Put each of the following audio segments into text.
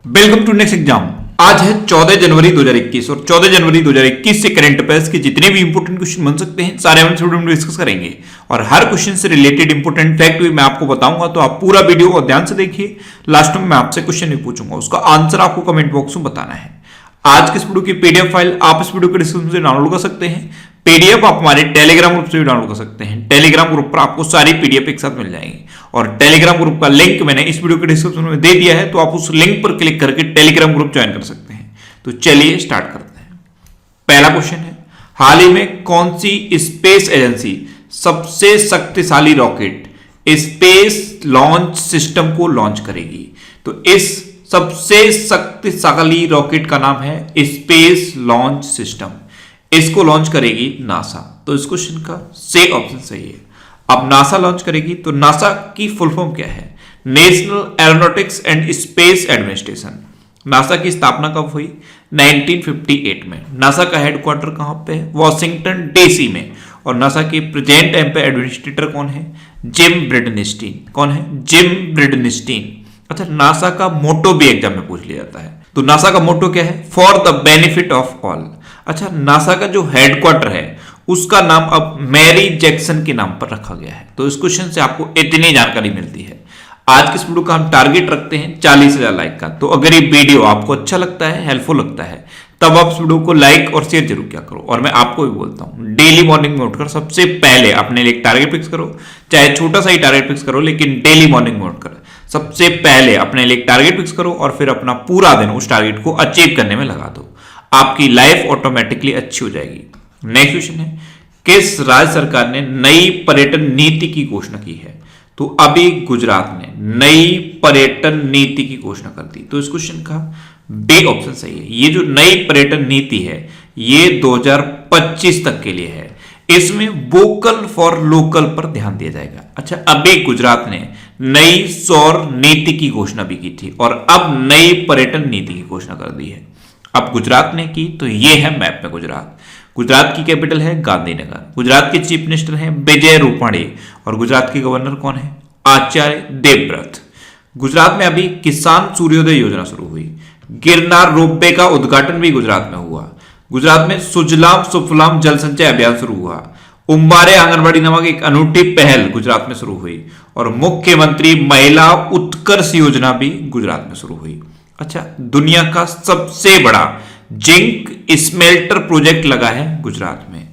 Welcome to next exam. आज है 14 जनवरी 2021 और 14 जनवरी 2021 से करंट अफेयर्स के जितने भी इंपोर्टेंट क्वेश्चन बन सकते हैं सारे हम इस वीडियो में डिस्कस करेंगे और हर क्वेश्चन से रिलेटेड इंपोर्टेंट फैक्ट भी मैं आपको बताऊंगा, तो आप पूरा वीडियो को ध्यान से देखिए। लास्ट में मैं आपसे क्वेश्चन भी पूछूंगा, उसका आंसर आपको कमेंट बॉक्स में बताना है। आज के इस वीडियो की पीडीएफ फाइल आप इस वीडियो के डिस्क्रिप्शन से डाउनलोड कर सकते हैं। पीडीएफ आप हमारे टेलीग्राम ग्रुप से भी डाउनलोड कर सकते हैं। टेलीग्राम ग्रुप पर आपको सारी पीडीएफ एक साथ मिल जाएंगी और टेलीग्राम ग्रुप का लिंक मैंने इस वीडियो के डिस्क्रिप्शन में दे दिया है, तो आप उस लिंक पर क्लिक करके टेलीग्राम ग्रुप ज्वाइन कर सकते हैं। तो चलिए स्टार्ट करते हैं। पहला क्वेश्चन है, हाल ही में कौन सी स्पेस एजेंसी सबसे शक्तिशाली रॉकेट स्पेस लॉन्च सिस्टम को लॉन्च करेगी? तो इस सबसे शक्तिशाली रॉकेट का नाम है स्पेस लॉन्च सिस्टम। इसको लॉन्च करेगी नासा। तो इस क्वेश्चन का सी ऑप्शन सही है। अब नासा लॉन्च करेगी तो नासा की फुल फॉर्म क्या है? National aeronautics and space administration. NASA की स्थापना कब हुई? 1958 में। नासा का हेडक्वार्टर कहां पे है? वॉशिंगटन डीसी में। और नासा के प्रेजेंट टाइम पे एडमिनिस्ट्रेटर कौन है? जिम ब्रिडनस्टीन। कौन है? जिम ब्रिडनस्टीन। अच्छा, नासा का मोटो भी एग्जाम में पूछ लिया जाता है, तो नासा का मोटो क्या है? For the benefit of all. अच्छा, नासा का जो हेडक्वार्टर है उसका नाम अब मैरी जैक्सन के नाम पर रखा गया है। तो इस क्वेश्चन से आपको इतनी जानकारी मिलती है। आज के इस वीडियो का हम टारगेट रखते हैं 40,000 लाइक का। तो अगर ये वीडियो आपको अच्छा लगता है, हेल्पफुल लगता है, तब आप इस वीडियो को लाइक और शेयर जरूर किया करो। और मैं आपको भी बोलता हूं, डेली मॉर्निंग में उठकर सबसे पहले अपने लिए टारगेट फिक्स करो, चाहे छोटा सा ही टारगेट फिक्स करो, लेकिन डेली मॉर्निंग में उठकर सबसे पहले अपने लिए टारगेट फिक्स करो और फिर अपना पूरा दिन उस टारगेट को अचीव करने में लगा दो। आपकी लाइफ ऑटोमेटिकली अच्छी हो जाएगी। नेक्स्ट क्वेश्चन है, किस राज्य सरकार ने नई पर्यटन नीति की घोषणा की है? तो अभी गुजरात ने नई पर्यटन नीति की घोषणा कर दी। तो इस क्वेश्चन का बी ऑप्शन सही है। ये जो नई पर्यटन नीति है ये 2025 तक के लिए है। इसमें वोकल फॉर लोकल पर ध्यान दिया जाएगा। अच्छा, अभी गुजरात ने नई सौर नीति की घोषणा भी की थी और अब नई पर्यटन नीति की घोषणा कर दी है। अब गुजरात ने की, तो ये है मैप में गुजरात। गुजरात की कैपिटल है गांधीनगर। गुजरात के चीफ मिनिस्टर हैं विजय रूपाणी और गुजरात के गवर्नर कौन है? आचार्य देवव्रत। गुजरात में अभी किसान सूर्योदय योजना शुरू हुई। गिरनार रोपवे का उद्घाटन भी गुजरात में हुआ। गुजरात में सुजलाम सुफलाम जल संचय अभियान शुरू हुआ। उम्बारे आंगनबाड़ी नामक एक अनूठी पहल गुजरात में शुरू हुई और मुख्यमंत्री महिला उत्कर्ष योजना भी गुजरात में शुरू हुई। अच्छा, दुनिया का सबसे बड़ा जिंक स्मेल्टर प्रोजेक्ट लगा है गुजरात में।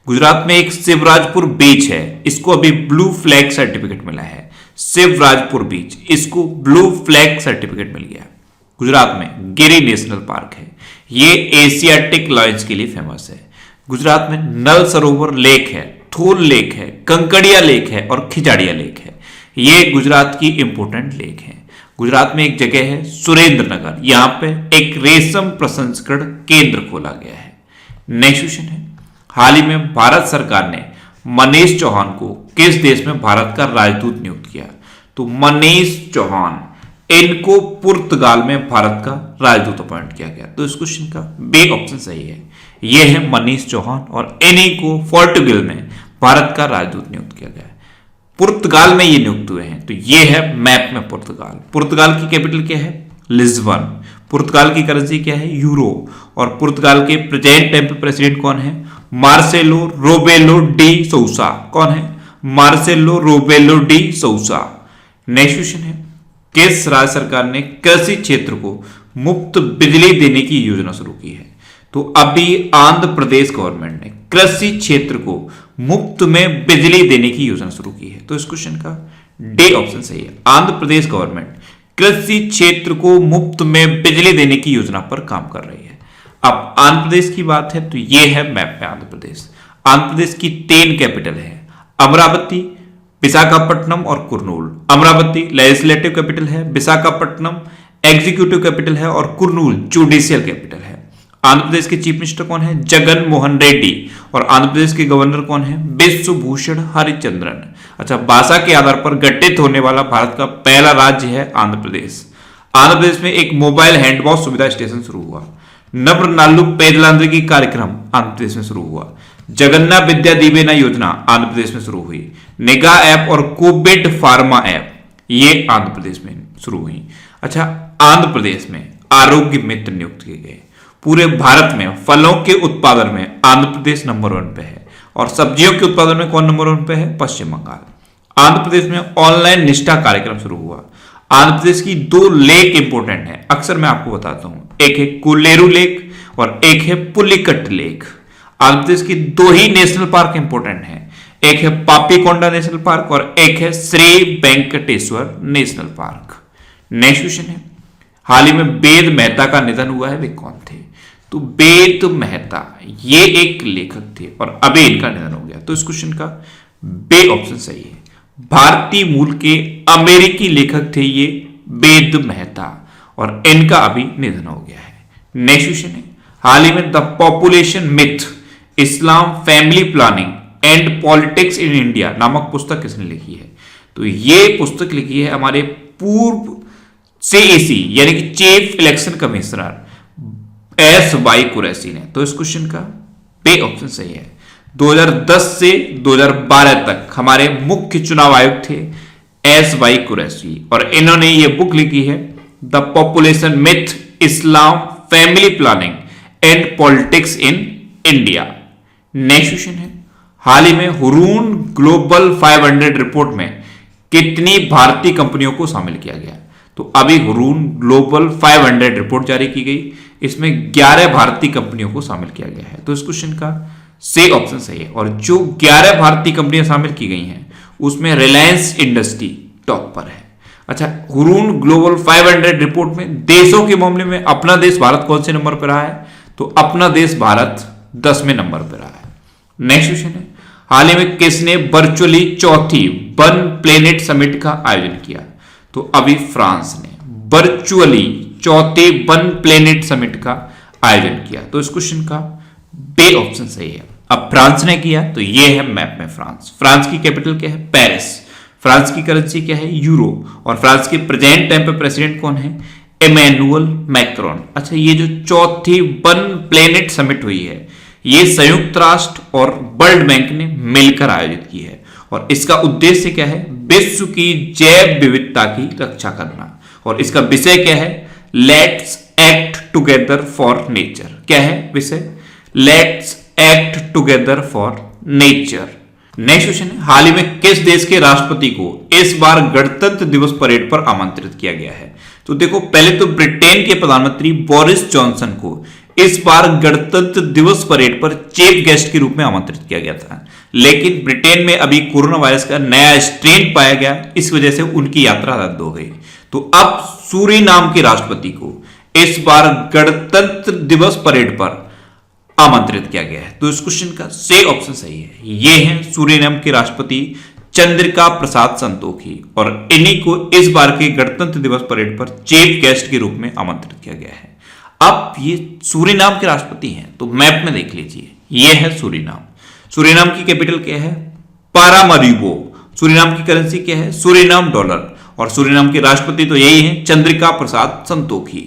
गुजरात में एक शिवराजपुर बीच है, इसको अभी ब्लू फ्लैग सर्टिफिकेट मिला है। शिवराजपुर बीच, इसको ब्लू फ्लैग सर्टिफिकेट मिल गया। गुजरात में गिरी नेशनल पार्क है, ये एशियाटिक लॉयंस के लिए फेमस है। गुजरात में नल सरोवर लेक है, थोल लेक है, कंकड़िया लेक है और खिजाड़िया लेक है। ये गुजरात की इंपोर्टेंट लेक है। गुजरात में एक जगह है सुरेंद्र नगर, यहां पे एक रेशम प्रसंस्करण केंद्र खोला गया है। नेक्स्ट क्वेश्चन है, हाल ही में भारत सरकार ने मनीष चौहान को किस देश में भारत का राजदूत नियुक्त किया? तो मनीष चौहान, इनको पुर्तगाल में भारत का राजदूत अपॉइंट किया गया। तो इस क्वेश्चन का बी ऑप्शन सही है। यह है मनीष चौहान और इन्हीं को पोर्टुगल में भारत का राजदूत नियुक्त किया गया है। पुर्तगाल में ये नियुक्त हुए हैं। तो ये है मैप में पुर्तगाल। पुर्तगाल की कैपिटल क्या है? लिस्बन। पुर्तगाल की करेंसी क्या है? यूरो। और पुर्तगाल के प्रेजेंट टाइम पे प्रेसिडेंट कौन है? Marcelo Rebelo de Sousa. कौन है? Marcelo Rebelo de Sousa. Next question है, किस राज्य सरकार ने कृषि क्षेत्र को मुफ्त बिजली देने की योजना शुरू की है? तो अभी आंध्र प्रदेश गवर्नमेंट ने कृषि क्षेत्र को मुफ्त में बिजली देने की योजना शुरू की है। तो इस क्वेश्चन का डी ऑप्शन सही है। आंध्र प्रदेश गवर्नमेंट कृषि क्षेत्र को मुफ्त में बिजली देने की योजना पर काम कर रही है। अब आंध्र प्रदेश की बात है तो यह है मैप में आंध्र प्रदेश। आंध्र प्रदेश की 3 कैपिटल है, अमरावती, विशाखापट्टनम और कुर्नूल। अमरावती लेजिस्लेटिव कैपिटल है, विशाखापट्टनम एग्जीक्यूटिव कैपिटल है और कुर्नूल जुडिशियल कैपिटल है। आंध्र प्रदेश के चीफ मिनिस्टर कौन है? जगन मोहन रेड्डी। और आंध्र प्रदेश के गवर्नर कौन है? विश्वभूषण हरिचंद्रन। अच्छा, भाषा के आधार पर गठित होने वाला भारत का पहला राज्य है आंध्र प्रदेश। आंध्र प्रदेश में एक मोबाइल हैंडवॉश सुविधा स्टेशन शुरू हुआ। नम्र नालू पेदलांद्रिकी कार्यक्रम आंध्र प्रदेश में शुरू हुआ। जगन्ना विद्या दीवेना योजना आंध्र प्रदेश में शुरू हुई। निगाह ऐप और कोविड फार्मा ऐप ये आंध्र प्रदेश में शुरू हुई। अच्छा, आंध्र प्रदेश में आरोग्य मित्र नियुक्त किए गए। पूरे भारत में फलों के उत्पादन में आंध्र प्रदेश नंबर 1 पे है और सब्जियों के उत्पादन में कौन नंबर 1 पे है? पश्चिम बंगाल। आंध्र प्रदेश में ऑनलाइन निष्ठा कार्यक्रम शुरू हुआ। आंध्र प्रदेश की 2 लेक इंपोर्टेंट है, अक्सर मैं आपको बताता हूं, एक है कोल्लेरू लेक और एक है पुलिकट लेक। आंध्र प्रदेश की 2 ही नेशनल पार्क इंपोर्टेंट है, एक है पापीकोंडा नेशनल पार्क और एक है Shri Venkateswara national park. Next question है, हाल ही में वेद मेहता का निधन हुआ है, वे कौन थे? तो वेद मेहता ये एक लेखक थे और अभी इनका निधन हो गया, तो इस क्वेश्चन का बे ऑप्शन सही है। भारतीय मूल के अमेरिकी लेखक थे ये वेद मेहता और इनका अभी निधन हो गया है। नेक्स्ट क्वेश्चन है, हाल ही में the population myth Islam family planning and politics in India नामक पुस्तक किसने लिखी है? तो ये पुस्तक लिखी है हमारे पूर्व CEC यानी कि chief election commissioner S.Y. Qureshi ने। तो इस क्वेश्चन का बे ऑप्शन सही है। 2010 से 2012 तक हमारे मुख्य चुनाव आयुक्त थे S.Y. कुरैशी और इन्होंने ये बुक लिखी है the population myth Islam family planning and politics in India. Next question है, हाल ही में हुरून ग्लोबल 500 रिपोर्ट में कितनी भारतीय कंपनियों को शामिल किया गया? तो अभी हुरून ग्लोबल 500 रिपोर्ट जारी की गई, इसमें 11 भारतीय कंपनियों को शामिल किया गया है, तो इस क्वेश्चन का सी ऑप्शन सही है। और जो 11 भारतीय कंपनियां शामिल की गई हैं उसमें रिलायंस इंडस्ट्री टॉप पर है। अच्छा, हुरून ग्लोबल 500 रिपोर्ट में देशों के मामले में अपना देश भारत कौन से नंबर पर रहा है? तो अपना देश भारत 10वें नंबर पर रहा है। नेक्स्ट क्वेश्चन है, हाल ही में किसने वर्चुअली चौथी वन प्लेनेट समिट का आयोजन किया? तो अभी फ्रांस ने वर्चुअली चौथे वन प्लेनेट समिट का आयोजन किया, तो इस क्वेश्चन का बे ऑप्शन सही है। अब फ्रांस ने किया तो ये है मैप में फ्रांस। फ्रांस की कैपिटल क्या है? पेरिस। फ्रांस की करेंसी क्या है? यूरो। और फ्रांस के प्रेजेंट टाइम पे प्रेसिडेंट कौन है? Emmanuel Macron. अच्छा, ये जो चौथी वन प्लेनेट समिट हुई है ये संयुक्त राष्ट्र और वर्ल्ड बैंक ने मिलकर आयोजित की है और इसका उद्देश्य क्या है? विश्व की जैव विविधता की रक्षा करना। और इसका विषय क्या है? Let's act together for nature. क्या है विषय? Let's act together for nature. Next question है, हाल ही में किस देश के राष्ट्रपति को इस बार गणतंत्र दिवस परेड पर आमंत्रित किया गया है? तो देखो, पहले तो ब्रिटेन के प्रधानमंत्री बोरिस जॉनसन को इस बार गणतंत्र दिवस परेड पर चीफ गेस्ट के रूप में आमंत्रित किया गया था, लेकिन ब्रिटेन में अभी कोरोना वायरस का नया स्ट्रेन पाया गया, इस वजह से उनकी यात्रा रद्द हो गई। तो अब सूरीनाम के राष्ट्रपति को इस बार गणतंत्र दिवस परेड पर आमंत्रित किया गया है, तो इस क्वेश्चन का सही ऑप्शन सही है। ये हैं सूरीनाम के राष्ट्रपति चंद्रिका प्रसाद संतोखी और इन्हीं को इस बार के गणतंत्र दिवस परेड पर चीफ गेस्ट के रूप में आमंत्रित किया गया है। अब ये सूरीनाम के राष्ट्रपति हैं, तो मैप में देख लीजिए, ये है सूरीनाम। सूरीनाम की कैपिटल क्या है? पारामरीबो। सूरीनाम की करेंसी क्या है? Suriname dollar. और सूरीनाम के राष्ट्रपति तो यही हैं, चंद्रिका प्रसाद संतोखी।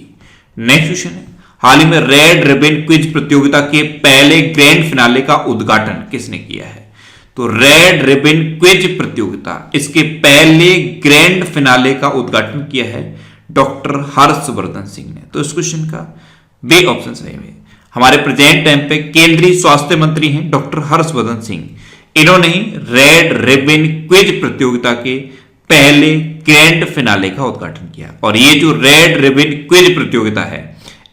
नेक्स्ट क्वेश्चन है, हाल ही में रेड रिबन क्विज प्रतियोगिता के पहले ग्रैंड फिनाले का उद्घाटन किसने किया है? तो रेड रिबन क्विज प्रतियोगिता इसके पहले ग्रैंड फिनाले का उद्घाटन किया है डॉक्टर हर्षवर्धन सिंह ने, तो इस क्वेश्चन का बे ऑप्शन सही है। हमारे प्रेजेंट टाइम पे केंद्रीय स्वास्थ्य मंत्री हैं डॉक्टर हर्षवर्धन सिंह, इन्होंने ही रेड रिबन क्विज प्रतियोगिता के पहले ग्रैंड फिनाले का उद्घाटन किया। और ये जो रेड रिबन क्विज प्रतियोगिता है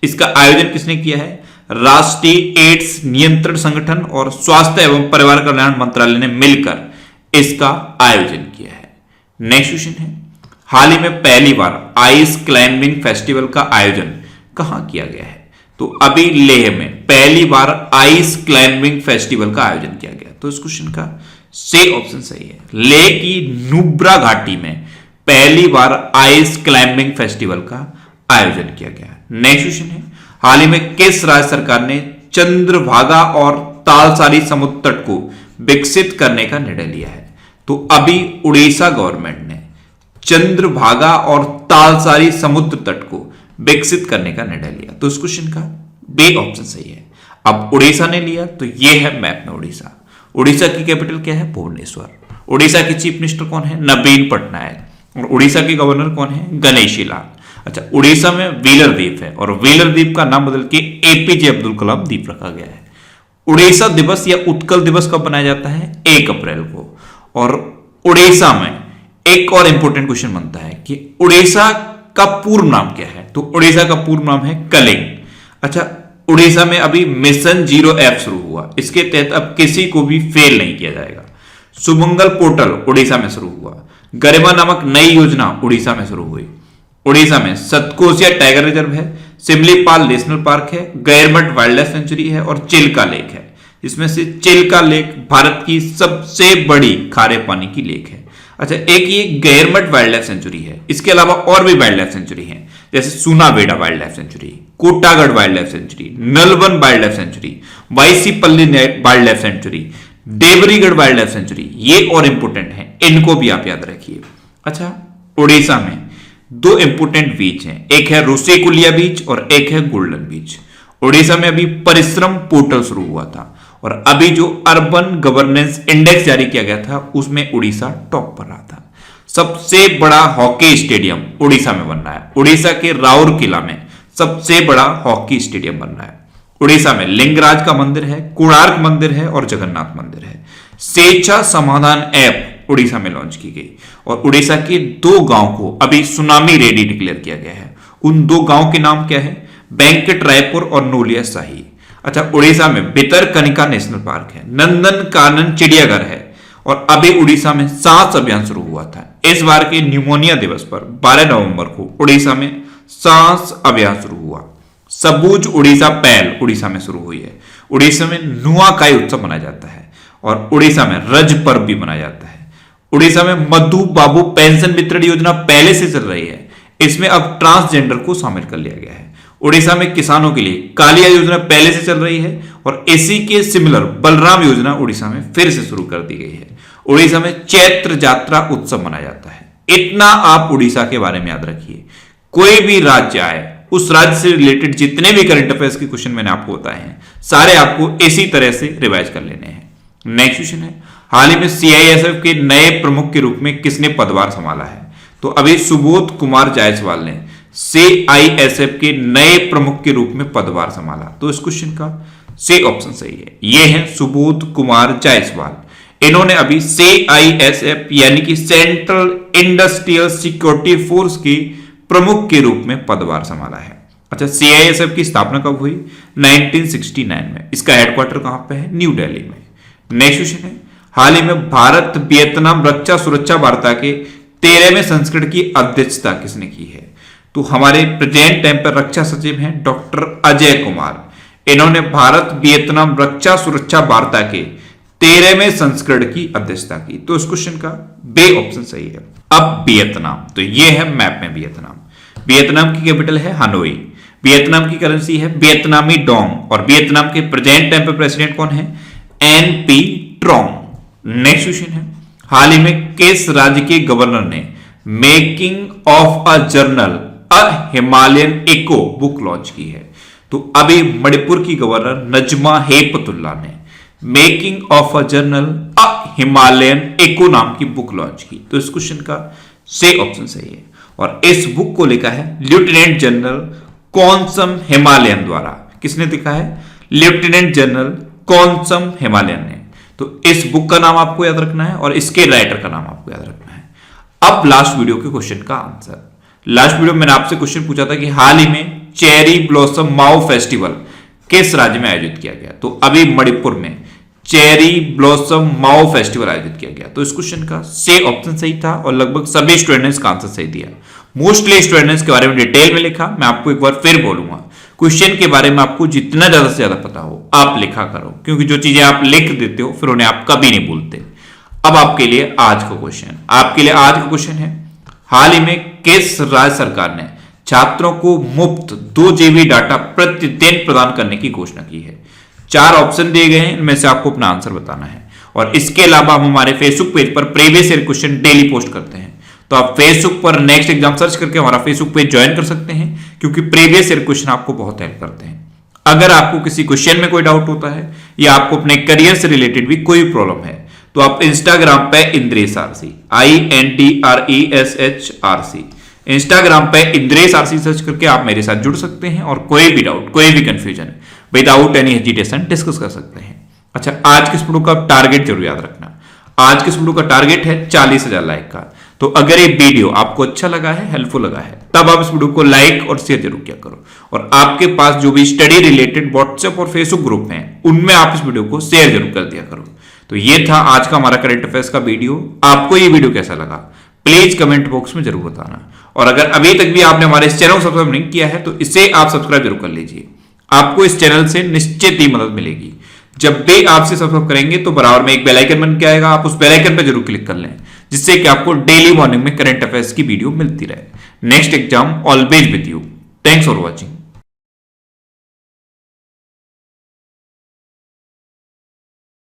इसका आयोजन किसने किया है? राष्ट्रीय एड्स नियंत्रण संगठन और स्वास्थ्य एवं परिवार कल्याण मंत्रालय ने मिलकर इसका आयोजन किया है। नेक्स्ट क्वेश्चन है, हाल ही में पहली बार आइस क्लाइंबिंग फेस्टिवल का आयोजन कहां किया गया है? तो अभी लेह में पहली बार आइस क्लाइंबिंग फेस्टिवल का आयोजन किया गया, तो इस क्वेश्चन का सही ऑप्शन सही है। लेह की नुब्रा घाटी में पहली बार आइस क्लाइंबिंग फेस्टिवल का आयोजन किया गया। नेक्स्ट क्वेश्चन है, हाल ही में किस राज्य सरकार ने चंद्रभागा और तालसारी समुद्र तट को विकसित करने का निर्णय लिया है? तो अभी उड़ीसा गवर्नमेंट ने चंद्रभागा और तालसारी समुद्र तट को विकसित करने का निर्णय लिया, तो इस क्वेश्चन का बी ऑप्शन सही है। अब उड़ीसा ने लिया तो यह है मैप में उड़ीसा। उड़ीसा की कैपिटल क्या है? भुवनेश्वर। उड़ीसा के चीफ मिनिस्टर कौन है? नवीन पटनायक। और उड़ीसा के गवर्नर कौन है? गणेशी लाल। अच्छा, उड़ीसा में व्हीलर द्वीप है और व्हीलर द्वीप का नाम बदल के एपीजे अब्दुल कलाम द्वीप रखा गया है। उड़ीसा दिवस या उत्कल दिवस कब मनाया जाता है? 1 अप्रैल को। और उड़ीसा में एक और इंपॉर्टेंट क्वेश्चन बनता है कि उड़ीसा का पूर्व नाम क्या है? तो उड़ीसा का पूर्व नाम है कलिंग। अच्छा, उड़ीसा में अभी मिशन 0F शुरू हुआ, इसके तहत अब किसी को भी फेल नहीं किया जाएगा। सुमंगल पोर्टल उड़ीसा में शुरू हुआ। गरिमा नामक नई योजना उड़ीसा में शुरू हुई। उड़ीसा में सतकोसिया टाइगर रिजर्व है, सिमलीपाल नेशनल पार्क है, गैरमठ वाइल्ड लाइफ सेंचुरी है और चिल्का लेक है। इसमें से चिल्का लेक भारत की सबसे बड़ी खारे पानी की लेक है। अच्छा, एक ये गैरमठ वाइल्ड लाइफ सेंचुरी है, इसके अलावा और भी वाइल्ड लाइफ सेंचुरी है, जैसे Sunabeda wildlife sanctuary, Kotagarh wildlife sanctuary, Nalban wildlife sanctuary, Baisipalli wildlife sanctuary, Debrigarh wildlife sanctuary. ये और इंपोर्टेंट है, इनको भी आप याद रखिए। अच्छा, उड़ीसा में 2 इंपोर्टेंट बीच हैं, एक है रुसेकुलिया बीच और एक है गोल्डन बीच। उड़ीसा में अभी परिश्रम पोर्टल शुरू हुआ था और अभी जो अर्बन गवर्नेंस इंडेक्स जारी किया गया था उसमें उड़ीसा टॉप पर रहा था। सबसे बड़ा हॉकी स्टेडियम उड़ीसा में बन रहा है। उड़ीसा के राउरकेला में सबसे बड़ा हॉकी स्टेडियम बन रहा है। उड़ीसा में लिंगराज का मंदिर है, कोणार्क मंदिर है और जगन्नाथ मंदिर है। स्वेच्छा समाधान ऐप उड़ीसा में लॉन्च की गई और उड़ीसा के 2 गांव को अभी सुनामी रेडी डिक्लेयर किया गया है। उन 2 गांव के नाम क्या है? वेंकट रायपुर और नोलिया शाही। अच्छा, उड़ीसा में भितरकनिका नेशनल पार्क है, नंदन कानन चिड़ियाघर है और अभी उड़ीसा में सांस अभियान शुरू हुआ था। इस बार के न्यूमोनिया दिवस पर 12 नवंबर को उड़ीसा में सांस अभियान शुरू हुआ। सबूज उड़ीसा पहल उड़ीसा में शुरू हुई है। उड़ीसा में नुआखाई उत्सव मनाया जाता है और उड़ीसा में रज पर्व भी मनाया जाता है। उड़ीसा में मधु बाबू पेंशन वितरण योजना पहले से चल रही है, इसमें अब ट्रांसजेंडर को शामिल कर लिया गया है। उड़ीसा में किसानों के लिए कालिया योजना पहले से चल रही है और इसी के सिमिलर बलराम योजना उड़ीसा में फिर से शुरू कर दी गई है। उड़ीसा में चैत्र यात्रा उत्सव मनाया जाता है। इतना आप उड़ीसा के बारे में याद रखिए। कोई भी राज्य आए, उस राज्य से रिलेटेड जितने भी करंट अफेयर्स के क्वेश्चन मैंने आपको बताए हैं, सारे आपको इसी तरह से रिवाइज कर लेने हैं। नेक्स्ट क्वेश्चन है, हाल ही में सीआईएसएफ के नए प्रमुख के रूप में किसने पदभार संभाला है? तो अभी सुबोध कुमार जायसवाल ने सीआईएसएफ के नए प्रमुख के रूप में पदभार संभाला। तो इस क्वेश्चन का सी ऑप्शन सही है। ये है सुबोध कुमार जायसवाल। इन्होंने अभी सीआईएसएफ यानी कि सेंट्रल इंडस्ट्रियल सिक्योरिटी फोर्स के प्रमुख के रूप में पदभार संभाला है। अच्छा, सीआईएसएफ की स्थापना कब हुई? 1969 में। इसका हेडक्वार्टर कहां पे है? न्यू दिल्ली में। नेक्स्ट क्वेश्चन है, हाल ही में भारत वियतनाम रक्षा सुरक्षा वार्ता के 13वें संस्करण की अध्यक्षता किसने की है? तो हमारे प्रेजेंट टाइम पर रक्षा सचिव हैं डॉक्टर अजय कुमार। इन्होंने भारत वियतनाम रक्षा सुरक्षा वार्ता के 13वें संस्करण की अध्यक्षता की। तो इस क्वेश्चन का बी ऑप्शन सही है। अब वियतनाम, तो ये है मैप में वियतनाम। वियतनाम की कैपिटल है हनोई। वियतनाम की करेंसी है वियतनामी डोंग और वियतनाम के प्रेजेंट टाइम पर प्रेसिडेंट कौन है? एनपी ट्रोंग। नेक्स्ट क्वेश्चन है, हाल ही में किस राज्य के गवर्नर ने making of a journal a Himalayan echo book launch की है? तो अभी मणिपुर की गवर्नर नजमा हेपतुल्ला ने making of a journal a Himalayan echo नाम की बुक लॉन्च की। तो इस क्वेश्चन का सी ऑप्शन सही है और इस बुक को लिखा है लेफ्टिनेंट जनरल कॉन्सम हिमालयन द्वारा। किसने लिखा है? लेफ्टिनेंट जनरल कॉन्सम हिमालयन ने। तो इस बुक का नाम आपको याद रखना है और इसके राइटर का नाम आपको याद रखना है। अब लास्ट वीडियो के क्वेश्चन का आंसर। लास्ट वीडियो में मैंने आपसे क्वेश्चन पूछा था कि हाल ही में चेरी ब्लॉसम माओ फेस्टिवल किस राज्य में आयोजित किया गया? तो अभी मणिपुर में चेरी ब्लॉसम माओ फेस्टिवल आयोजित किया गया। तो इस क्वेश्चन का सी ऑप्शन सही था और लगभग सभी स्टूडेंट्स का आंसर सही दिया। मोस्टली स्टूडेंट्स के बारे में डिटेल में लिखा। मैं आपको एक बार फिर बोलूंगा, क्वेश्चन के बारे में आपको जितना ज्यादा से ज्यादा पता हो आप लिखा करो, क्योंकि जो चीजें आप लिख देते हो फिर उन्हें आप कभी नहीं भूलते। अब आपके लिए आज का क्वेश्चन, आपके लिए आज का क्वेश्चन है, हाल ही में किस राज्य सरकार ने छात्रों को मुफ्त 2 GB डाटा प्रतिदिन प्रदान करने की घोषणा की है? 4 ऑप्शन दिए गए हैं, इनमें से आपको अपना आंसर बताना है। और इसके अलावा हम हमारे फेसबुक पेज पर previous year question daily post करते हैं, तो आप फेसबुक पर नेक्स्ट एग्जाम सर्च करके हमारा फेसबुक पेज ज्वाइन कर सकते हैं, क्योंकि प्रीवियस ईयर क्वेश्चन आपको बहुत हेल्प करते हैं। अगर आपको किसी क्वेश्चन में कोई डाउट होता है या आपको अपने करियर से रिलेटेड भी कोई प्रॉब्लम है, तो आप इंस्टाग्राम पे Indresh RC INDRESH RC Instagram पे इंद्रेश आरसी सर्च करके आप मेरे साथ जुड़ सकते हैं और कोई भी डाउट, कोई भी confusion without any hesitation discuss कर सकते हैं। अच्छा, आज के इस वीडियो का टारगेट जरूर याद रखना। आज के इस वीडियो का टारगेट है 40,000 लाइक का। तो अगर ये वीडियो आपको अच्छा लगा है, हेल्पफुल लगा है, तब आप इस वीडियो को लाइक और शेयर जरूर किया करो। और आपके पास जो भी स्टडी रिलेटेड व्हाट्सएप और फेसबुक ग्रुप हैं, उनमें आप इस वीडियो को शेयर जरूर कर दिया करो। तो ये था आज का हमारा करंट अफेयर्स का वीडियो। आपको ये वीडियो कैसा लगा प्लीज कमेंट बॉक्स में जरूर बताना। और अगर अभी तक भी आपने हमारे इस चैनल को सब्सक्राइब नहीं किया है तो इसे आप सब्सक्राइब जरूर कर लीजिए। आपको इस चैनल से निश्चित ही मदद मिलेगी। जब भी आपसे सब्सक्राइब करेंगे तो बराबर में एक बेल आइकन बन के आएगा, आप उस बेल आइकन पर जरूर क्लिक कर लें, जिससे कि आपको डेली मॉर्निंग में करंट अफेयर्स की वीडियो मिलती रहे। Next exam always with you. Thanks for watching.